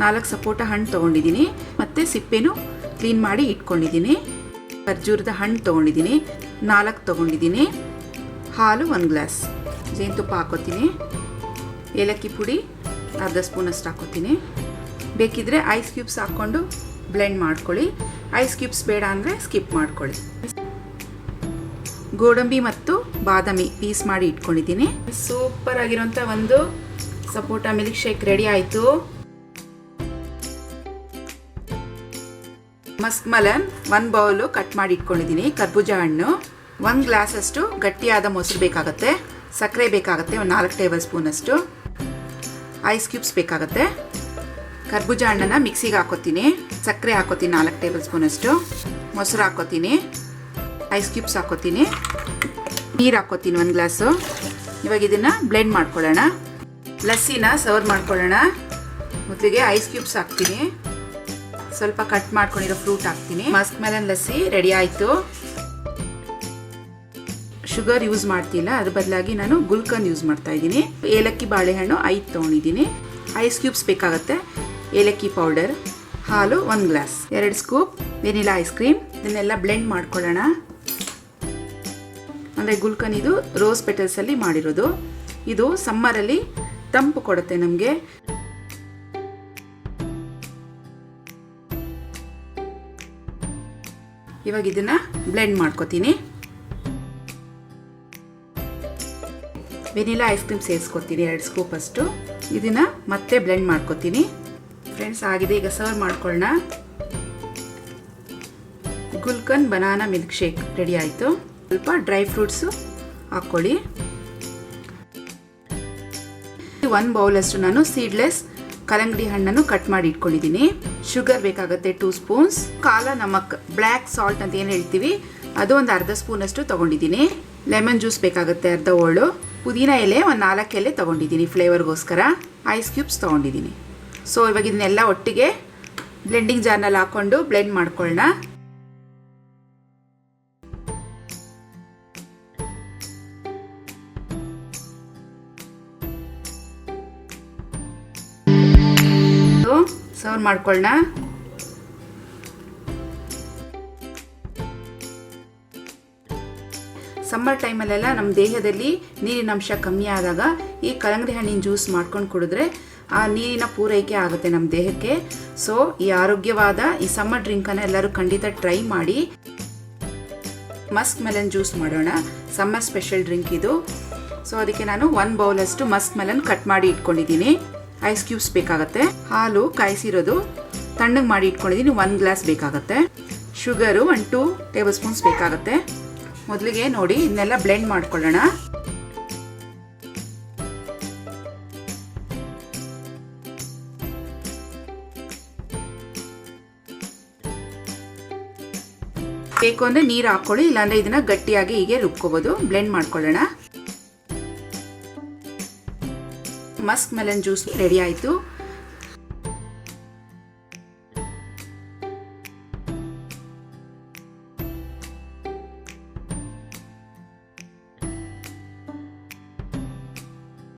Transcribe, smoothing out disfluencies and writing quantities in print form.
4 ಸಪೋಟ ಹಣ್ಣು ತೊಗೊಂಡಿದ್ದೀನಿ, ಮತ್ತು ಸಿಪ್ಪೆನೂ ಕ್ಲೀನ್ ಮಾಡಿ ಇಟ್ಕೊಂಡಿದ್ದೀನಿ. ಖರ್ಜೂರದ ಹಣ್ಣು ತೊಗೊಂಡಿದ್ದೀನಿ, 4 ತೊಗೊಂಡಿದ್ದೀನಿ. ಹಾಲು 1 ಗ್ಲಾಸ್. ಜೇನುತುಪ್ಪ ಹಾಕೋತೀನಿ. ಏಲಕ್ಕಿ ಪುಡಿ ಅರ್ಧ ಸ್ಪೂನಷ್ಟು ಹಾಕೋತೀನಿ. ಬೇಕಿದ್ರೆ ಐಸ್ ಕ್ಯೂಬ್ಸ್ ಹಾಕ್ಕೊಂಡು ಬ್ಲೆಂಡ್ ಮಾಡ್ಕೊಳ್ಳಿ. ಐಸ್ ಕ್ಯೂಬ್ಸ್ ಬೇಡ ಅಂದರೆ ಸ್ಕಿಪ್ ಮಾಡ್ಕೊಳ್ಳಿ. ಗೋಡಂಬಿ ಮತ್ತು ಬಾದಾಮಿ ಪೀಸ್ ಮಾಡಿ ಇಟ್ಕೊಂಡಿದ್ದೀನಿ. ಸೂಪರ್ ಆಗಿರೋಂಥ ಒಂದು ಸಪೋಟ ಮಿಲ್ಕ್ ಶೇಕ್ ರೆಡಿ ಆಯಿತು. ಮಸ್ಕ್ ಮೆಲನ್ 1 ಬೌಲು ಕಟ್ ಮಾಡಿ ಇಟ್ಕೊಂಡಿದ್ದೀನಿ. ಕರ್ಬೂಜ ಹಣ್ಣು 1 ಗ್ಲಾಸಷ್ಟು ಗಟ್ಟಿಯಾದ ಮೊಸರು ಬೇಕಾಗುತ್ತೆ. ಸಕ್ಕರೆ ಬೇಕಾಗುತ್ತೆ 4 ಟೇಬಲ್ ಸ್ಪೂನಷ್ಟು. ಐಸ್ ಕ್ಯೂಬ್ಸ್ ಬೇಕಾಗುತ್ತೆ. ಕರ್ಬೂಜ ಹಣ್ಣನ್ನು ಮಿಕ್ಸಿಗೆ ಹಾಕೋತೀನಿ. ಸಕ್ಕರೆ ಹಾಕೋತೀನಿ 4 ಟೇಬಲ್ ಸ್ಪೂನಷ್ಟು. ಮೊಸರು ಹಾಕೋತೀನಿ. ಐಸ್ ಕ್ಯೂಬ್ಸ್ ಹಾಕೋತೀನಿ. ನೀರು ಹಾಕೋತೀನಿ 1 ಗ್ಲಾಸು. ಇವಾಗ ಇದನ್ನು ಬ್ಲೆಂಡ್ ಮಾಡ್ಕೊಳ್ಳೋಣ. ಲಸ್ಸಿನ ಸರ್ವ್ ಮಾಡ್ಕೊಳ್ಳೋಣ. ಮೊದಲಿಗೆ ಐಸ್ ಕ್ಯೂಬ್ಸ್ ಹಾಕ್ತೀನಿ. ಸ್ವಲ್ಪ ಕಟ್ ಮಾಡ್ಕೊಂಡಿರೋ ಫ್ರೂಟ್ ಹಾಕ್ತೀನಿ. ಮಸ್ಕ್ ಮೆಲನ್ ಲಸ್ಸಿ ರೆಡಿ ಆಯಿತು. ಶುಗರ್ ಯೂಸ್ ಮಾಡ್ತಿಲ್ಲ, ಅದ್ರ ಬದಲಾಗಿ ನಾನು ಗುಲ್ಕನ್ ಯೂಸ್ ಮಾಡ್ತಾ ಇದ್ದೀನಿ. ಏಲಕ್ಕಿ ಬಾಳೆಹಣ್ಣು 5 ತೊಗೊಂಡಿದ್ದೀನಿ. ಐಸ್ ಕ್ಯೂಬ್ಸ್ ಬೇಕಾಗುತ್ತೆ. ಏಲಕ್ಕಿ ಪೌಡರ್, ಹಾಲು 1 glass, 2 scoop vanilla ice cream. ಇದನ್ನೆಲ್ಲ ಬ್ಲೆಂಡ್ ಮಾಡ್ಕೊಳ್ಳೋಣ. ಅಂದರೆ ಗುಲ್ಕನ್ ಇದು ರೋಸ್ ಪೆಟಲ್ಸಲ್ಲಿ ಮಾಡಿರೋದು. ಇದು ಸಮ್ಮರಲ್ಲಿ ತಂಪು ಕೊಡುತ್ತೆ ನಮಗೆ. ಇವಾಗ ಇದನ್ನು ಬ್ಲೆಂಡ್ ಮಾಡ್ಕೋತೀನಿ. ವೆನಿಲಾ ಐಸ್ ಕ್ರೀಮ್ ಸೇರಿಸ್ಕೊತೀನಿ 2 ಸ್ಕೂಪ್ ಅಷ್ಟು. ಇದನ್ನು ಮತ್ತೆ ಬ್ಲೆಂಡ್ ಮಾಡ್ಕೋತೀನಿ. ಫ್ರೆಂಡ್ಸ್ ಆಗಿದೆ. ಈಗ ಸರ್ವ್ ಮಾಡ್ಕೊಳ್ಳೋಣ. ಗುಲ್ಕನ್ ಬನಾನಾ ಮಿಲ್ಕ್ ಶೇಕ್ ರೆಡಿ ಆಯಿತು. ಸ್ವಲ್ಪ ಡ್ರೈ ಫ್ರೂಟ್ಸು ಹಾಕ್ಕೊಳ್ಳಿ. 1 ಬೌಲಷ್ಟು ನಾನು ಸೀಡ್ಲೆಸ್ ಕಲ್ಲಂಗಡಿ ಹಣ್ಣನ್ನು ಕಟ್ ಮಾಡಿ ಇಟ್ಕೊಂಡಿದ್ದೀನಿ. ಶುಗರ್ ಬೇಕಾಗುತ್ತೆ 2 ಸ್ಪೂನ್ಸ್. ಕಾಲ ನಮಕ್ ಬ್ಲ್ಯಾಕ್ ಸಾಲ್ಟ್ ಅಂತ ಏನು ಹೇಳ್ತೀವಿ ಅದು ಒಂದು ಅರ್ಧ ಸ್ಪೂನಷ್ಟು ತೊಗೊಂಡಿದ್ದೀನಿ. ಲೆಮನ್ ಜ್ಯೂಸ್ ಬೇಕಾಗುತ್ತೆ ಅರ್ಧ ಓಳು. ಪುದೀನ ಎಲೆ ಒಂದು 4 ಎಲೆ ತೊಗೊಂಡಿದ್ದೀನಿ ಫ್ಲೇವರ್ಗೋಸ್ಕರ. ಐಸ್ ಕ್ಯೂಬ್ಸ್ ತೊಗೊಂಡಿದ್ದೀನಿ. ಸೊ ಇವಾಗ ಇದನ್ನೆಲ್ಲ ಒಟ್ಟಿಗೆ ಬ್ಲೆಂಡಿಂಗ್ ಜಾರ್ನಲ್ಲಿ ಹಾಕ್ಕೊಂಡು ಬ್ಲೆಂಡ್ ಮಾಡ್ಕೊಳ್ಳೋಣ. ಸರ್ವ್ ಮಾಡ್ಕೊಳ್ಳೋಣ. ಸಮ್ಮರ್ ಟೈಮಲ್ಲೆಲ್ಲ ನಮ್ಮ ದೇಹದಲ್ಲಿ ನೀರಿನ ಅಂಶ ಕಮ್ಮಿ ಆದಾಗ ಈ ಕಲ್ಲಂಗಡಿ ಹಣ್ಣಿನ ಜ್ಯೂಸ್ ಮಾಡ್ಕೊಂಡು ಕುಡಿದ್ರೆ ಆ ನೀರಿನ ಪೂರೈಕೆ ಆಗುತ್ತೆ ನಮ್ಮ ದೇಹಕ್ಕೆ. ಸೊ ಈ ಆರೋಗ್ಯವಾದ ಈ ಸಮ್ಮರ್ ಡ್ರಿಂಕನ್ನು ಎಲ್ಲರೂ ಖಂಡಿತ ಟ್ರೈ ಮಾಡಿ. ಮಸ್ಕ್ ಮೆಲನ್ ಜ್ಯೂಸ್ ಮಾಡೋಣ. ಸಮ್ಮರ್ ಸ್ಪೆಷಲ್ ಡ್ರಿಂಕ್ ಇದು. ಸೊ ಅದಕ್ಕೆ ನಾನು 1 ಬೌಲಷ್ಟು ಮಸ್ಕ್ ಮೆಲನ್ ಕಟ್ ಮಾಡಿ ಇಟ್ಕೊಂಡಿದ್ದೀನಿ. ಐಸ್ ಕ್ಯೂಬ್ಸ್ ಬೇಕಾಗುತ್ತೆ. ಹಾಲು ಕಾಯಿಸಿರೋದು ತಣ್ಣಗೆ ಮಾಡಿ ಇಟ್ಕೊಂಡಿದ್ದೀನಿ 1 ಗ್ಲಾಸ್ ಬೇಕಾಗುತ್ತೆ. ಶುಗರು 2 ಟೇಬಲ್ ಸ್ಪೂನ್ಸ್ ಬೇಕಾಗುತ್ತೆ. ಮೊದಲಿಗೆ ನೋಡಿ ಇದನ್ನೆಲ್ಲ ಬ್ಲೆಂಡ್ ಮಾಡ್ಕೊಳ್ಳೋಣ. ಬೇಕು ಅಂದರೆ ನೀರು ಹಾಕ್ಕೊಳ್ಳಿ, ಇಲ್ಲಾಂದರೆ ಇದನ್ನು ಗಟ್ಟಿಯಾಗಿ ಹೀಗೆ ರುಬ್ಕೋಬೋದು. ಬ್ಲೆಂಡ್ ಮಾಡ್ಕೊಳ್ಳೋಣ. ಮಸ್ಕ್ ಮೆಲನ್ ಜ್ಯೂಸ್ ರೆಡಿ ಆಯಿತು.